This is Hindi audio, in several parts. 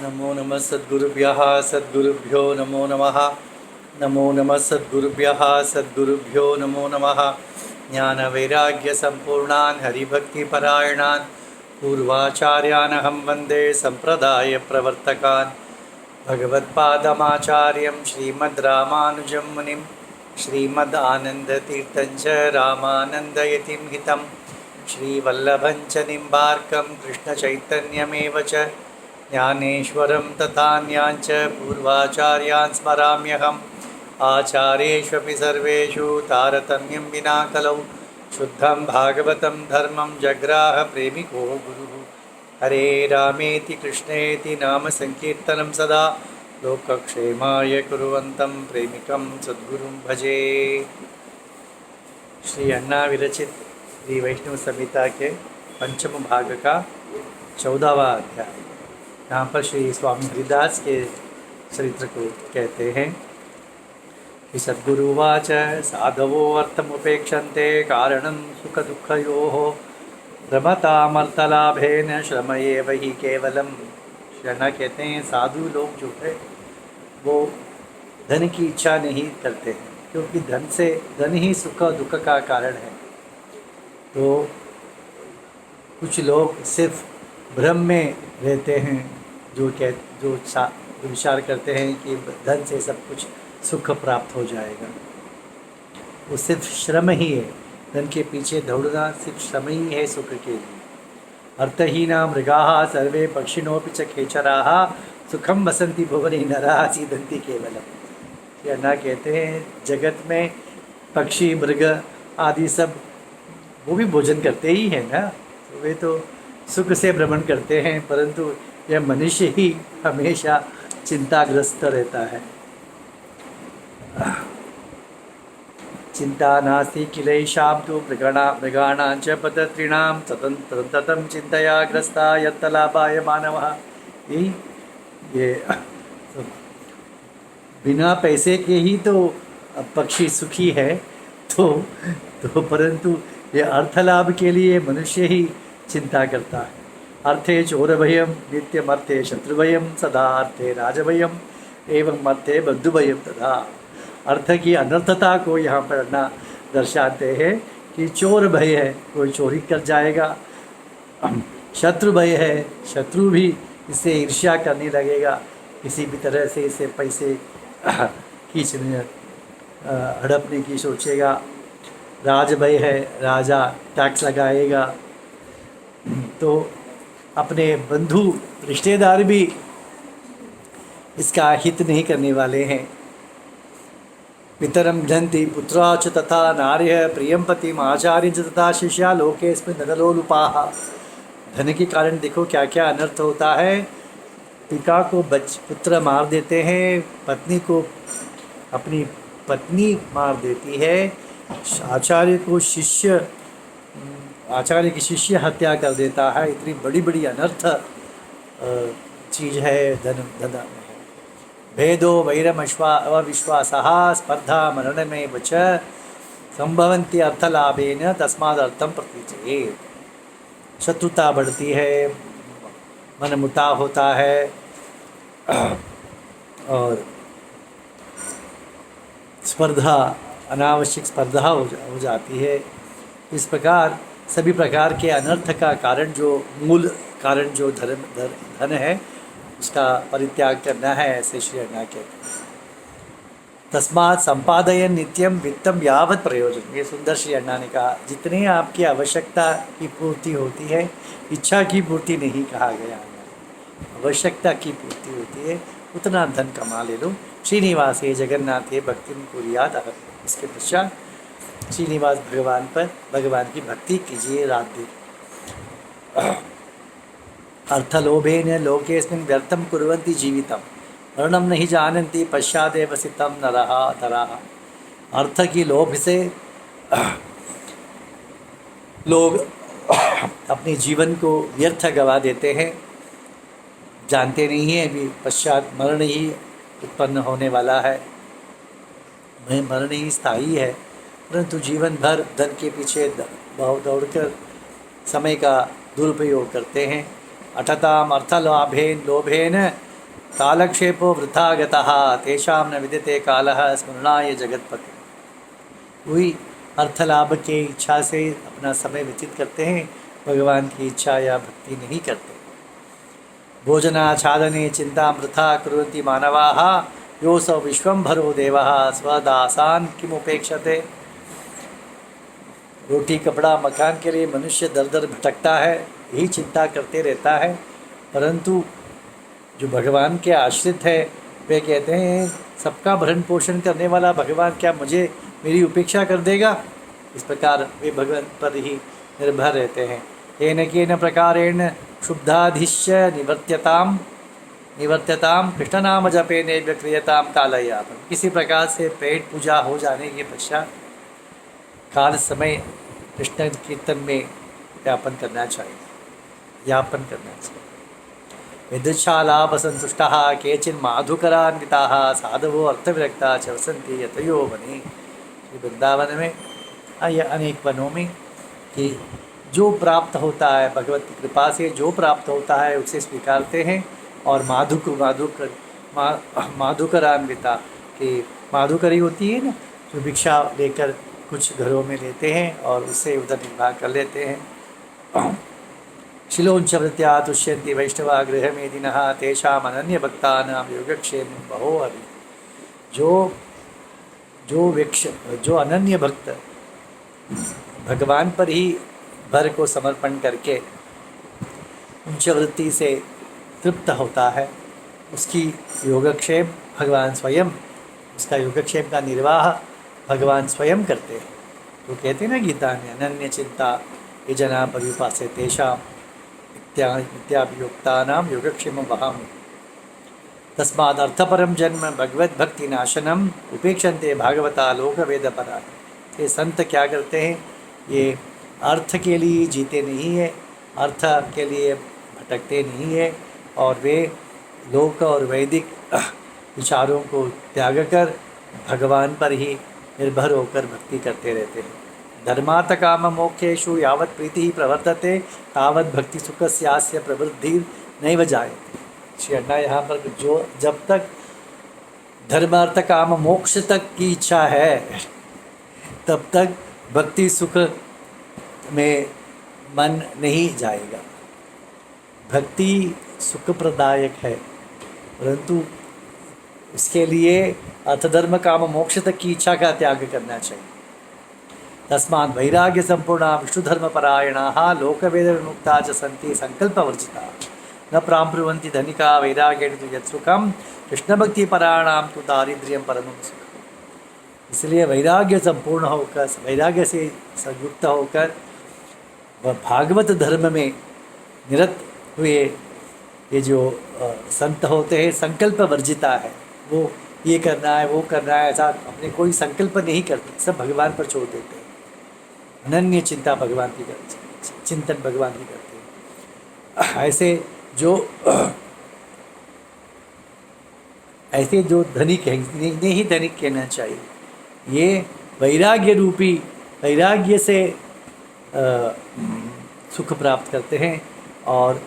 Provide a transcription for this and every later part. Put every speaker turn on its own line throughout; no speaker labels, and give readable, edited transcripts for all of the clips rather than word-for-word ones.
नमो नमः सद्गुरुभ्यः सद्गुरुभ्यो नमो नमः। नमो नमः सद्गुरुभ्यः सद्गुरुभ्यो नमो नमः। ज्ञानवैराग्यसम्पूर्णान् हरिभक्तिपरायणान् पूर्वाचार्यानहं वन्दे सम्प्रदायप्रवर्तकान्। भगवत्पादमाचार्यं श्रीमद्रामानुजं मुनिं श्रीमदानन्दतीर्थं च रामानन्दयतिं हितं श्रीवल्लभं च निम्बार्कं कृष्णचैतन्यमेव च ज्ञानेश्वरं तथान्याञ्च पूर्वाचार्यान् स्मराम्यहम्। आचार्येष्वपि सर्वेषु तारतम्यं विना कलौ शुद्धं भागवतं धर्मं जग्राह प्रेमिको गुरुः। हरे रामेति कृष्णेति नाम संकीर्तनं सदा लोकक्षेमाय कुर्वन्तं प्रेमिकं सद्गुरुं भजे। श्री अन्ना विरचित श्री वैष्णव संहिता के पंचम भाग का 14वां अध्याय। यहाँ पर श्री स्वामी हरिदास के चरित्र को कहते हैं कि सद्गुरुवाच साधवो अर्थमुपेक्षन्ते कारणं सुख दुःखयोः रमतामर्थलाभेन श्रम एव हि केवलम। शरणा कहते हैं साधु लोग जो है वो धन की इच्छा नहीं करते हैं, क्योंकि धन ही सुख दुख का कारण है। तो कुछ लोग सिर्फ भ्रम में रहते हैं, जो विचार करते हैं कि धन से सब कुछ सुख प्राप्त हो जाएगा। वो सिर्फ श्रम ही है, धन के पीछे दौड़ना सिर्फ श्रम ही है सुख के लिए। अर्थहीना मृगाः सर्वे पक्षिणोऽपि च खेचराः सुखम वसन्ति भुवने नराः सीदन्ति केवलम्। अन्ना कहते हैं जगत में पक्षी मृग आदि सब वो भी भोजन करते ही हैं ना, तो वे तो सुख से भ्रमण करते हैं, परंतु यह मनुष्य ही हमेशा चिंताग्रस्त रहता है। चिंता नास्ति किलेशां तु मृगाणां च पतत्रिणां ततं चिंतया ग्रस्ता यत्तलाभाय मानवः। ये बिना पैसे के ही तो पक्षी सुखी है, तो परंतु ये अर्थलाभ के लिए मनुष्य ही चिंता करता है। अर्थे चोरभयं नित्यमर्थे शत्रुभयं सदा अर्थे राजभयं एवं अर्थे बंधुभयं तथा। अर्थ की अनर्थता को यहाँ पर ना दर्शाते हैं कि चोर भय है, कोई चोरी कर जाएगा। शत्रु भय है, शत्रु भी इससे ईर्ष्या करने लगेगा, किसी भी तरह से इसे पैसे खींचने हड़पने की सोचेगा। राज भय है, राजा टैक्स लगाएगा। तो अपने बंधु रिश्तेदार भी इसका हित नहीं करने वाले हैं। पितरं घ्नन्ति पुत्रा च तथा नार्यः प्रियं पतिम् आचार्यं च तथा शिष्या लोकेऽस्मिन् नरलोलुपाः। धन के कारण देखो क्या क्या अनर्थ होता है। पिता को पुत्र मार देते हैं, पत्नी को अपनी पत्नी मार देती है, आचार्य की शिष्य हत्या कर देता है। इतनी बड़ी बड़ी अनर्थ चीज़ है धन। भेदो वैरमविश्वासः स्पर्धा मरणमेव च संभवन्ति अर्थलाभेन तस्मादर्थं प्रतीचयेत्। शत्रुता बढ़ती है, मनमुटाव होता है और स्पर्धा, अनावश्यक स्पर्धा हो जाती है। इस प्रकार सभी प्रकार के अनर्थ का कारण, जो मूल कारण जो धन है, उसका परित्याग करना है, ऐसे श्री अन्ना कहते हैं। तस्मात् संपादयन् नित्यं वित्तम यावत् प्रयोजन। ये सुंदर श्री अन्ना ने कहा, जितनी आपकी आवश्यकता की पूर्ति होती है, इच्छा की पूर्ति नहीं कहा गया, आवश्यकता की पूर्ति होती है, उतना धन कमा ले लो। श्रीनिवासे जगन्नाथे भक्तिं कुर्यात्। इसके पश्चात श्रीनिवास भगवान की भक्ति कीजिए रात दिन। अर्थलोभेन लोकेऽस्मिन् व्यर्थं कुर्वन्ति जीवितं मरणं नहीं जानन्ति पश्चादेव सितं नरः तराः। अर्थ की लोभ से लोग अपने जीवन को व्यर्थ गवा देते हैं, जानते नहीं हैं अभी पश्चात मरण ही उत्पन्न होने वाला है। मरण ही स्थायी है, परंतु जीवन भर धन के पीछे दौड़कर समय का दुरुपयोग करते हैं। अटताम अर्थलाभेन लोभेन कालक्षेपो वृथा गतः तेषां न विद्यते कालः स्मरणाय जगत्पते। वही अर्थ लाभ के इच्छा से अपना समय व्यतीत करते हैं, भगवान की इच्छा या भक्ति नहीं करते। भोजनाच्छादने चिंता वृथा कुर्वन्ति मानवाः योऽसौ विश्वम्भरो देवः स्वदासान् किमुपेक्षते। रोटी कपड़ा मकान के लिए मनुष्य दर दर भटकता है, यही चिंता करते रहता है, परंतु जो भगवान के आश्रित है वे कहते हैं सबका भरण पोषण करने वाला भगवान क्या मुझे मेरी उपेक्षा कर देगा। इस प्रकार वे भगवान पर ही निर्भर रहते हैं। येन केन प्रकारेण क्षुब्धाधिश्य निवर्त्यताम कृष्णनाम जपे नैव क्रियताम कालयापन। किसी प्रकार से पेट पूजा हो जाने के पश्चात काल समय कृष्ण कीर्तन में यापन करना चाहिए। विदुषालाभ संतुष्टाः केचिन् माधुकरान्विताः साधवो अर्थविरक्ता च वसन्ति यतयो वने। श्री वृंदावन में या अनेक वनों में कि जो प्राप्त होता है भगवत की कृपा से जो प्राप्त होता है उसे स्वीकारते हैं और माधुकरान्विता कि माधुकरी होती है ना, जो भिक्षा लेकर कुछ घरों में लेते हैं और उससे उधर निर्वाह कर लेते हैं। शिलोंच वृत्या तुष्यन्ति वैष्णवा गृहमेदिनः तेषाम् अनन्य भक्तानां योगक्षेम बहो हरि। जो अनन्य भक्त भगवान पर ही भर को समर्पण करके उच्च वृत्ति से तृप्त होता है, उसकी योगक्षेम भगवान स्वयं, उसका योगक्षेम का निर्वाह भगवान स्वयं करते हैं। तो कहते हैं ना गीता में अनन्य चिंता ये जना परिपासे तेषाम इत्याभियुक्तानां योगक्षेम वहामि। तस्माद् अर्थपरम जन्म भगवत भक्ति नाशनम उपेक्षन्ते भागवता लोक वेद परा। ये संत क्या करते हैं, ये अर्थ के लिए जीते नहीं है, अर्थ के लिए भटकते नहीं है और वे लोक और वैदिक विचारों को त्याग कर भगवान पर ही निर्भर होकर भक्ति करते रहते हैं। धर्मार्थ काम मोक्षेषु यावत् प्रीति प्रवर्तते तावत् भक्ति सुखस्यास्य प्रवृद्धिर् नैव जायते। श्री अण्णा यहाँ पर जो जब तक धर्मार्थ काम मोक्ष तक की इच्छा है तब तक भक्ति सुख में मन नहीं जाएगा। भक्ति सुख प्रदायक है, परंतु इसके लिए अर्थधर्म काम मोक्ष तक की इच्छा का त्याग करना चाहिए। तस्मात् वैराग्य संपूर्णा विष्णुधर्म परायणाः लोकवेद विमुक्ता च सन्ति संकल्पवर्जिता न प्राप्नुवन्ति धनिका वैराग्येण तु यत्सुखं कृष्णभक्ति परायणां तु दारिद्र्यं परमं सुखम्। इसलिए वैराग्य संपूर्ण होकर, वैराग्य से संयुक्त होकर वह भागवत धर्म में निरत हुए ये जो संत होते हैं संकल्प वर्जिता है, वो ये करना है वो करना है ऐसा अपने कोई संकल्प नहीं करते, सब भगवान पर छोड़ देते हैं। अनन्य चिंता भगवान की करते, चिंतन भगवान की करते हैं। ऐसे जो धनिक है, इन्हें ही धनिक कहना चाहिए। ये वैराग्य रूपी, वैराग्य से सुख प्राप्त करते हैं और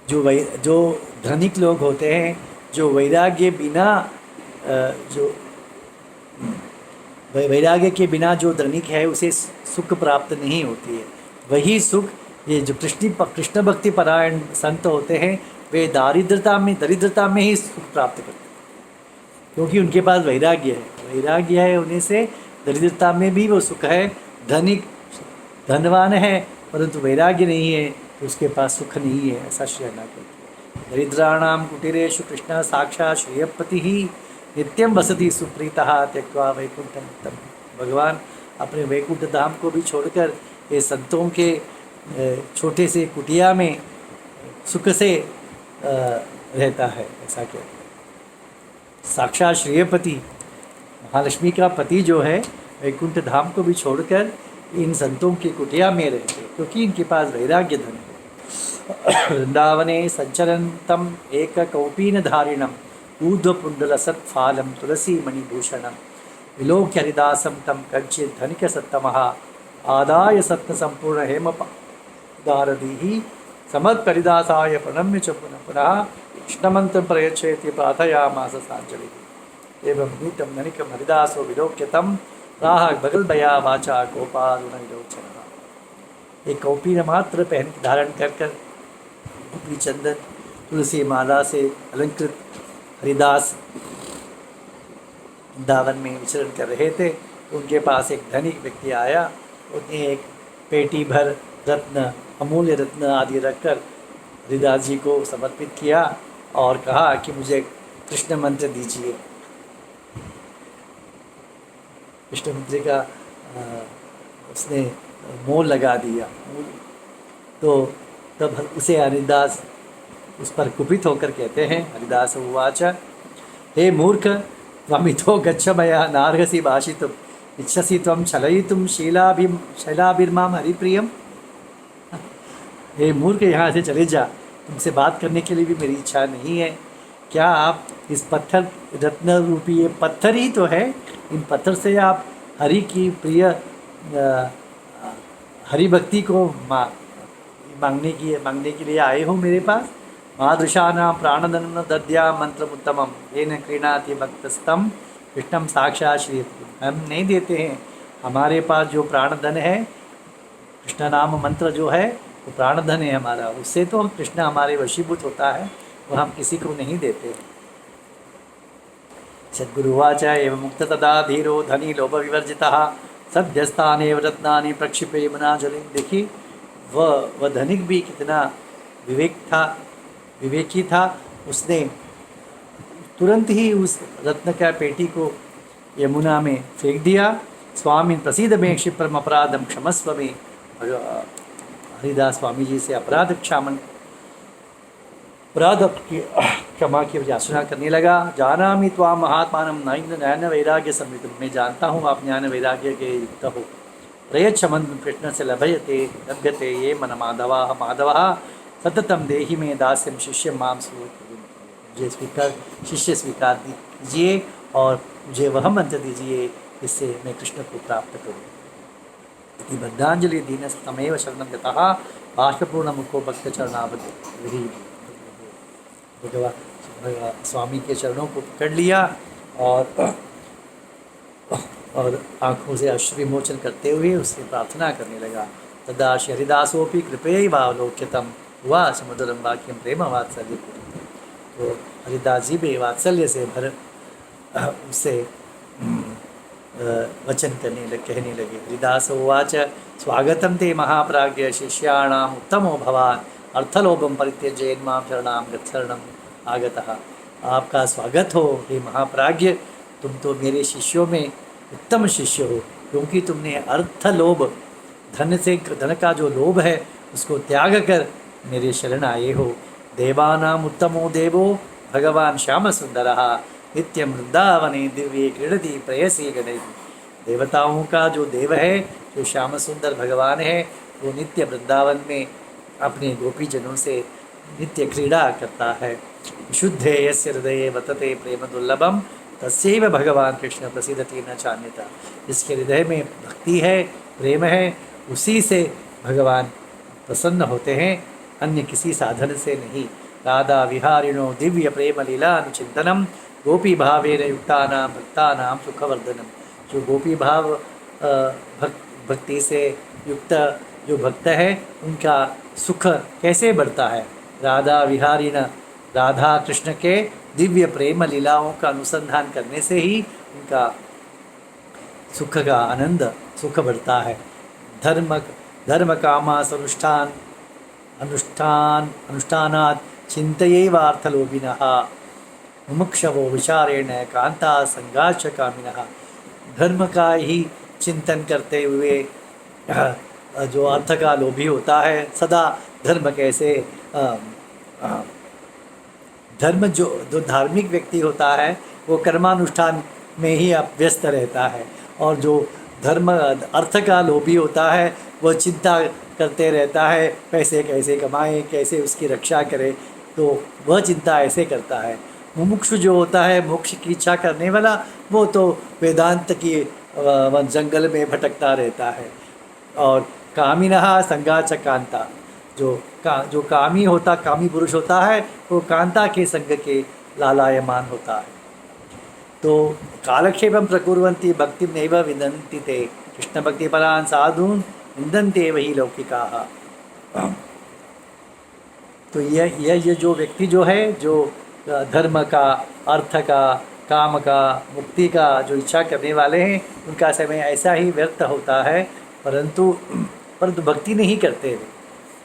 जो धनिक लोग होते हैं, जो वैराग्य बिना जो वैराग्य के बिना जो धनिक है उसे सुख प्राप्त नहीं होती है। वही सुख ये जो कृष्ण भक्ति परायण संत होते हैं वे दरिद्रता में ही सुख प्राप्त करते हैं, क्योंकि उनके पास वैराग्य है। वैराग्य है उन्हें से दरिद्रता में भी वो सुख है। धनिक धनवान है परंतु वैराग्य नहीं है तो उसके पास सुख नहीं है, ऐसा श्री अण्णा कहते हैं। दरिद्राणाम कुटीरेषु कृष्ण साक्षात् श्रेयपति ही नित्यम वसति सुप्रीतः त्यक्त्वा वैकुंठम। भगवान अपने वैकुंठ धाम को भी छोड़कर ये संतों के छोटे से कुटिया में सुख से रहता है, ऐसा कहते हैं। साक्षात श्रेयपति महालक्ष्मी का पति जो है वैकुंठ धाम को भी छोड़कर इन संतों की कुटिया में रहते हैं, क्योंकि इनके पास वैराग्य धन है। वृंदावने संचरन्तम एक कौपीनधारिणम ऊर्ध्वपुण्डलसत्फालं तुलसी मणिभूषणं विलोक्य हरिदासं तं कंचित् धनिकसत्तमः आदाय सत्तसंपूर्ण दारदीहि समत्परिदासाय प्रणम्य च पुनः पुनः कृष्णमन्त्रं प्रयच्छेति प्रार्थयामास साञ्जलिः। एवं नीतं धनिकं हरिदासो विलोक्य तं राह भगल्भया वाचा गोपारुण विलोचनः। एक कौपी मात्र पहन धारण कर गोपी चंदन तुलसी माला से अलंकृत हरिदास वृंदावन में विचरण कर रहे थे। उनके पास एक धनिक व्यक्ति आया। उसने एक पेटी भर रत्न, अमूल्य रत्न आदि रखकर हरिदास जी को समर्पित किया और कहा कि मुझे कृष्ण मंत्र दीजिए। कृष्ण मंत्र का उसने मोल लगा दिया। तो तब उसे हरिदास उस पर कुपित होकर कहते हैं, हरिदास उवाच हे मूर्ख त्वमितो गच्छ मया नार्हसि भाषितुम् इच्छसि त्वं छलयितुं शैलाभिर्मां हरिप्रियम। हे मूर्ख, यहाँ से चले जा, तुमसे बात करने के लिए भी मेरी इच्छा नहीं है। क्या आप इस पत्थर, रत्न रूपी ये पत्थर ही तो है, इन पत्थर से आप हरि की प्रिय हरि भक्ति को मांगने के लिए आए हो मेरे पास। मादृशानां प्राणधन दद्या मंत्रमुत्तमं येन क्रीणाति भक्तस्तं कृष्णं साक्षात् श्रीयते। हम नहीं देते हैं, हमारे पास जो प्राणधन है, कृष्ण नाम मंत्र जो है वो प्राणधन है हमारा, उससे तो कृष्ण हमारे वशीभूत होता है, वो हम किसी को नहीं देते। सद्गुरुवाच एवं मुक्त तदा धीरो धनी लोभ विवर्जितः सद्यस्तानेव रत्नानि प्रक्षिपे यमुनाजलिं। देखिए वह धनिक भी कितना विवेकी था। उसने तुरंत ही उस रत्न का पेटी को यमुना में फेंक दिया। स्वामी प्रसीद में क्षिप्रम अपराधम क्षमस्व में। हरिदास स्वामी जी से अपराध क्षमा की याचना करने लगा। जानामि त्वां महात्मानं नयन वैराग्य संवितुं। मैं जानता हूँ आप ज्ञान वैराग्य के युक्त हो। प्रयच्छ मंत्र कृष्ण से लभ्यते ये मन माधवः सततम देहि में दास्यम शिष्य माम मुझे शिष्य स्वीकार दीजिए और मुझे वह मंत्र दीजिए जिससे मैं कृष्ण को प्राप्त करूँ। इति बद्धांजलि दीनस्तमेव शरणं यतः बाष्पूर्ण मुखो भक्त चरणावधि। भगवान स्वामी के चरणों को पकड़ लिया और आँखों से अश्रु विमोचन करते हुए उससे प्रार्थना करने लगा। तदा हरिदासोपि कृपयैवावलोक्यतं हुआ समुद्रम वाक्यम प्रेम वात्सल्य। तो हरिदास जी भी वात्सल्य से भर उससे वचन कहने लगे। हरिदास उवाच स्वागतं ते महाप्राज्ञ शिष्याणाम् उत्तमो भवान् अर्थलोभं परित्यज्य यन्मां शरणां गच्छरणम् आगतः। आपका स्वागत हो हे महाप्राज्ञ, तुम तो मेरे शिष्यों में उत्तम शिष्य हो, क्योंकि तुमने अर्थलोभ, धन का जो लोभ है उसको त्याग कर मेरे शरण आए हो। देवानाम उत्तमो देवो भगवान श्याम सुंदरः नित्यं वृंदावने दिव्ये क्रीडति प्रेयसी गणैः। देवताओं का जो देव है, जो श्याम सुंदर भगवान है, वो नित्य वृंदावन में अपने गोपीजनों से नित्य क्रीड़ा करता है। शुद्धे यस्य हृदये वतते प्रेम दुर्लभम तस्यैव भगवान कृष्ण प्रसीदति न चान्यथा। जिसके हृदय में भक्ति है, प्रेम है, उसी से भगवान प्रसन्न होते हैं, अन्य किसी साधन से नहीं। राधा विहारिणो दिव्य प्रेम लीला अनुचिंतनम गोपी भावेन युक्तानां भक्तानां सुखवर्धनम। जो गोपी भाव भक्ति से युक्त जो भक्त है, उनका सुख कैसे बढ़ता है। राधा विहारिण, राधा कृष्ण के दिव्य प्रेम लीलाओं का अनुसंधान करने से ही उनका सुख का आनंद सुख बढ़ता है। धर्म कामास अनुष्ठानात् चिंतयैवार्थलोभिनः मुमुक्षवो विचारेण कांता संगाच कामिनः। धर्म का ही चिंतन करते हुए जो अर्थ का लोभी होता है, सदा धर्म कैसे धर्म जो धार्मिक व्यक्ति होता है वो कर्मानुष्ठान में ही व्यस्त रहता है, और जो धर्म अर्थ का लोभी होता है वो चिंता करते रहता है पैसे कैसे कमाए, कैसे उसकी रक्षा करे, तो वह चिंता ऐसे करता है। मुमुक्षु जो होता है, मोक्ष की इच्छा करने वाला, वो तो वेदांत की जंगल में भटकता रहता है। और कामिनः संगाच कांता, जो कामी होता, कामी पुरुष होता है, वो कांता के संग के लालायमान होता है। तो कालक्षेपम प्रकुर्वन्ति भक्ति नैव विदन्ति ते कृष्ण भक्ति परान साधून निंदन्ते वही लौकिकाः। तो ये जो व्यक्ति जो है, जो धर्म का, अर्थ का, काम का, मुक्ति का जो इच्छा करने वाले हैं, उनका समय ऐसा ही व्यर्थ होता है, परंतु भक्ति नहीं करते।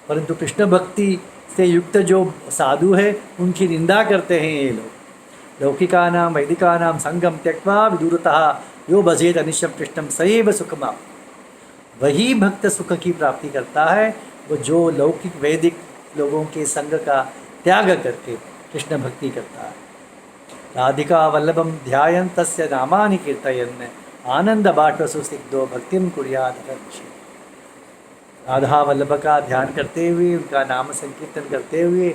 परंतु कृष्ण भक्ति से युक्त जो साधु है, उनकी निंदा करते हैं ये लोग। लौकिकानां वैदिकानां संगम त्यक्त्वा विदूरतः यो भजेत अनिशम कृष्णम सएव सुखमा। वही भक्त सुख की प्राप्ति करता है, वो जो लौकिक वैदिक लोगों के संग का त्याग करके कृष्ण भक्ति करता है। राधिका वल्लभम ध्यायन् तस्य नामानि कीर्तयन् आनंद बाष्पसु सिद्धो भक्तिम कुर्यात् हर्षेण। राधा वल्लभ का ध्यान करते हुए, उनका नाम संकीर्तन करते हुए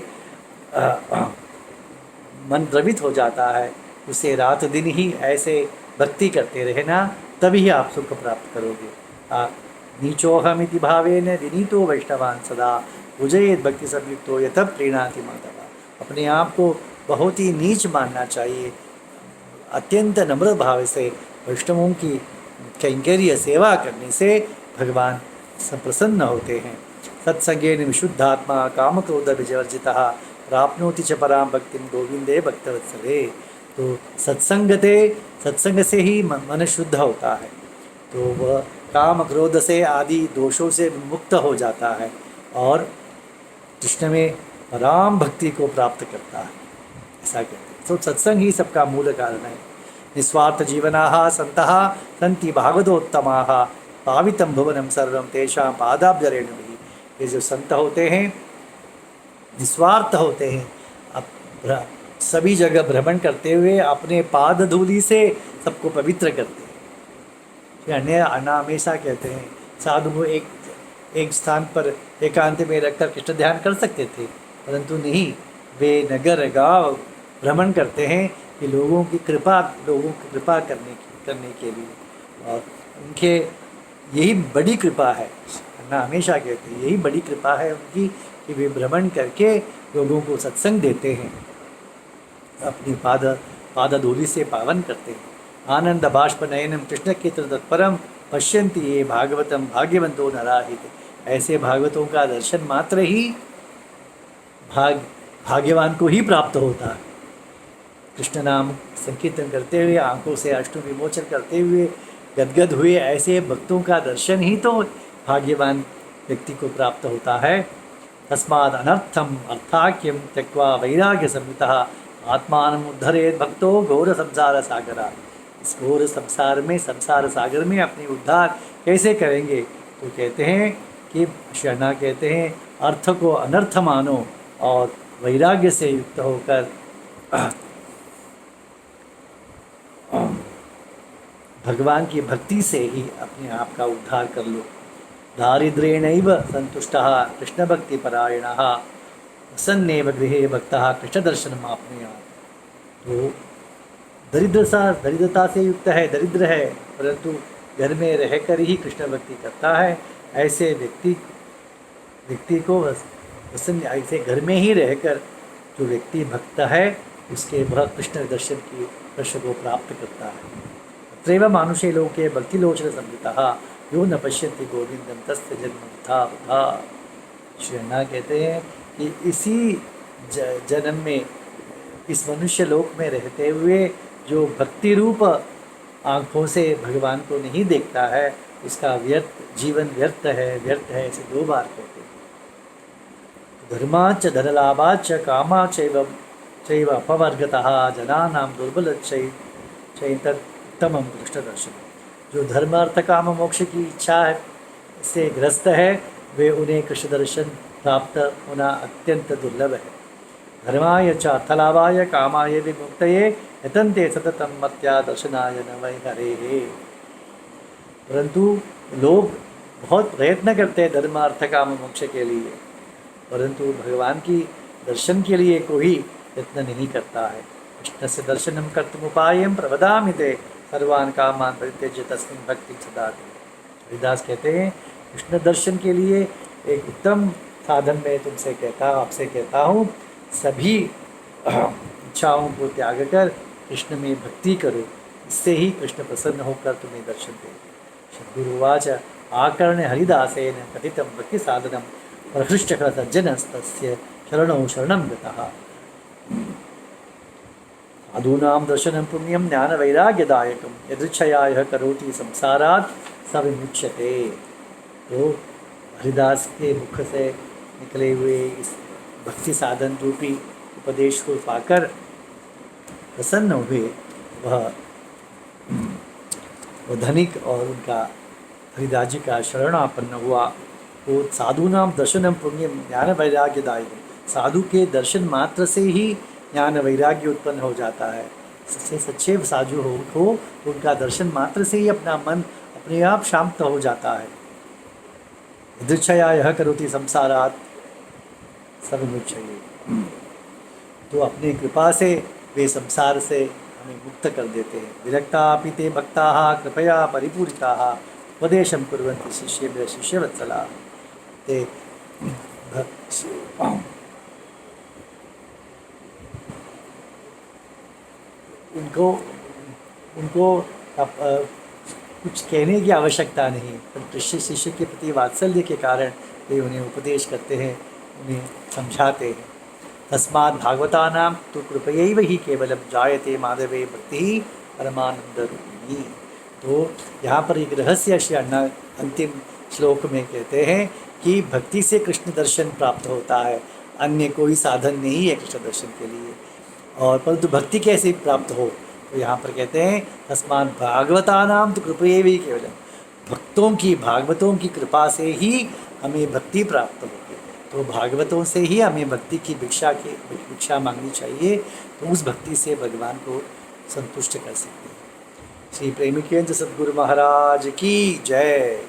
मन द्रवित हो जाता है। उसे रात दिन ही ऐसे भक्ति करते रहना, तभी आप सुख प्राप्त करोगे। नीचोहमिति भावेन विनीतो वैष्णवान् सदा पूजयेत् भक्ति संयुक्तो यतः प्रीणाति माधव। अपने आप को बहुत ही नीच मानना चाहिए। अत्यंत नम्र भाव से वैष्णवों की कैंकर्य सेवा करने से भगवान प्रसन्न होते हैं। सत्संगेन विशुद्धात्मा काम क्रोध विवर्जितः प्राप्नोति च परां भक्तिं गोविंदे भक्तवत्सले। तो सत्संग से ही मन शुद्ध होता है, तो वह काम क्रोध से आदि दोषों से मुक्त हो जाता है और कृष्ण में पराम भक्ति को प्राप्त करता है, ऐसा कहते हैं। तो सत्संग ही सबका मूल कारण है। निस्वार्थ जीवनाः सन्तः सन्ति भागवतोत्तमाः पावितं भुवनं सर्वं तेषां पादाब्जरेणुभिः। ये जो संत होते हैं, निस्वार्थ होते हैं, अब सभी जगह भ्रमण करते हुए अपने पाद धूलि से सबको पवित्र करते हैं। अन्य हमेशा कहते हैं साधु एक स्थान पर एकांत में रखकर कृष्ण ध्यान कर सकते थे, परंतु नहीं, वे नगर गांव भ्रमण करते हैं कि लोगों की कृपा करने के लिए। और उनके यही बड़ी कृपा है, अन्ना हमेशा कहते हैं यही बड़ी कृपा है उनकी कि वे भ्रमण करके लोगों को सत्संग देते हैं, अपनी पाद धूलि से पावन करते हैं। आनंद बाष्प नयनम कृष्ण के तत्परम पश्यन्ति ये भागवतम भाग्यवंतो नराहित। ऐसे भागवतों का दर्शन मात्र ही भाग्यवान को ही प्राप्त होता है। कृष्ण नाम संकीर्तन करते हुए, आंखों से अष्टु विमोचन करते हुए गदगद हुए ऐसे भक्तों का दर्शन ही तो भाग्यवान व्यक्ति को प्राप्त होता है। तस्माद् अनर्थम अर्थाख्यम त्यक्त्वा वैराग्य संयुतः आत्मानम् उद्धरेत् भक्तो घोर संसार सागरा। इस घोर संसार सागर में अपनी उद्धार कैसे करेंगे? तो कहते हैं कि शरणा कहते हैं अर्थ को अनर्थ मानो और वैराग्य से युक्त होकर भगवान की भक्ति से ही अपने आप का उद्धार कर लो। दारिद्र्येणैव संतुष्टः कृष्ण भक्ति परायणः प्रसन्नेव गृहे भक्तः कृष्ण दर्शनम् आपनुयात्। तो दरिद्रता से युक्त है, दरिद्र है, परंतु घर में रहकर ही कृष्ण भक्ति करता है। ऐसे व्यक्ति को प्रसन्न, ऐसे घर में ही रहकर जो व्यक्ति भक्त है उसके वह कृष्ण दर्शन को प्राप्त करता है। अत्रैव मानुषे लोके भक्तिलोचन संहितः यो न पश्यन्ति गोविंदम तस्य जन्म वृथा वृथा। श्री अन्ना कहते हैं कि इसी जन्म में, इस मनुष्य लोक में रहते हुए जो भक्ति रूप आँखों से भगवान को नहीं देखता है, उसका जीवन व्यर्थ है, ऐसे 2 बार कहते हैं। धर्माच धनलाभाच कामाचैव अपवर्गतः जनानां दुर्बलच्चैतत्तमं कृष्णदर्शनम्। जो धर्म अर्थ काम मोक्ष की इच्छा है से ग्रस्त है, वे उन्हें कृष्ण दर्शन प्राप्त होना अत्यंत दुर्लभ है। धर्माय च अर्थलाभाय कामाय विमुक्तये यतन्ते सततं मत्या दर्शनाय न वै हरेः। परंतु लोग बहुत प्रयत्न करते हैं धर्म अर्थ काम मोक्ष के लिए, परंतु भगवान की दर्शन के लिए कोई यत्न नहीं करता है। कृष्ण से दर्शनम कर्तुमुपायं प्रवदामि ते सर्वान् कामान् परित्यज्य तस्मिन् भक्तिं सदा ते। हरिदास कहते हैं कृष्ण दर्शन के लिए एक उत्तम साधन में तुमसे आपसे कहता हूँ, सभी इच्छाओं को त्याग कर कृष्ण में भक्ति करो, इससे ही कृष्ण प्रसन्न होकर तुम्हें दर्शन देंगे। सद्गुरुवाच आकर्ण्य हरिदासेन कथितं भक्ति साधनं प्रहृष्टकृतसज्जनस्तस्य शरणौ शरणं गतः। साधूनां दर्शनं पुण्यं ज्ञानवैराग्यदायकं यदृच्छया यः करोति संसारात् स विमुच्यते। तो हरिदास के मुख से निकले हुए इस भक्ति साधन रूपी उपदेश को पाकर प्रसन्न हुए वह धनिक और उनका हरिदास जी का शरणापन्न हुआ। वो साधूनाम दर्शनम पुण्यम ज्ञान वैराग्यदायक, साधु के दर्शन मात्र से ही ज्ञान वैराग्य उत्पन्न हो जाता है। सच्चे सच्चे साधु हो उनका दर्शन मात्र से ही अपना मन अपने आप शांत हो जाता है। यदृच्छया यह करोति संसारात् स विमुच्यते। तो अपनी कृपा से वे संसार से हमें मुक्त कर देते हैं। विरक्तापि ते भक्ताः कृपया परिपूरिताः उपदेशं कुर्वन्ति शिष्येभ्यः शिष्यवत्सलाः। ते उनको कुछ कहने की आवश्यकता नहीं, पर शिष्य के प्रति वात्सल्य के कारण वे उन्हें उपदेश करते हैं, उन्हें समझाते हैं। तस्मात् भागवतानां तु कृपयैव हि केवलं जायते माधवे भक्ति परमानंद रूपिणी। तो यहाँ पर एक रहस्य अंतिम श्लोक में कहते हैं कि भक्ति से कृष्ण दर्शन प्राप्त होता है, अन्य कोई साधन नहीं है कृष्ण दर्शन के लिए। और परंतु भक्ति कैसे प्राप्त हो, तो यहाँ पर कहते हैं तस्मात् भागवतानां तु कृपयैव हि केवलं, भागवतों की कृपा से ही हमें भक्ति प्राप्त होगी। तो भागवतों से ही हमें भक्ति की भिक्षा मांगनी चाहिए, तो उस भक्ति से भगवान को संतुष्ट कर सकते हैं। श्री प्रेमिकेंद्र सद्गुरु महाराज की जय।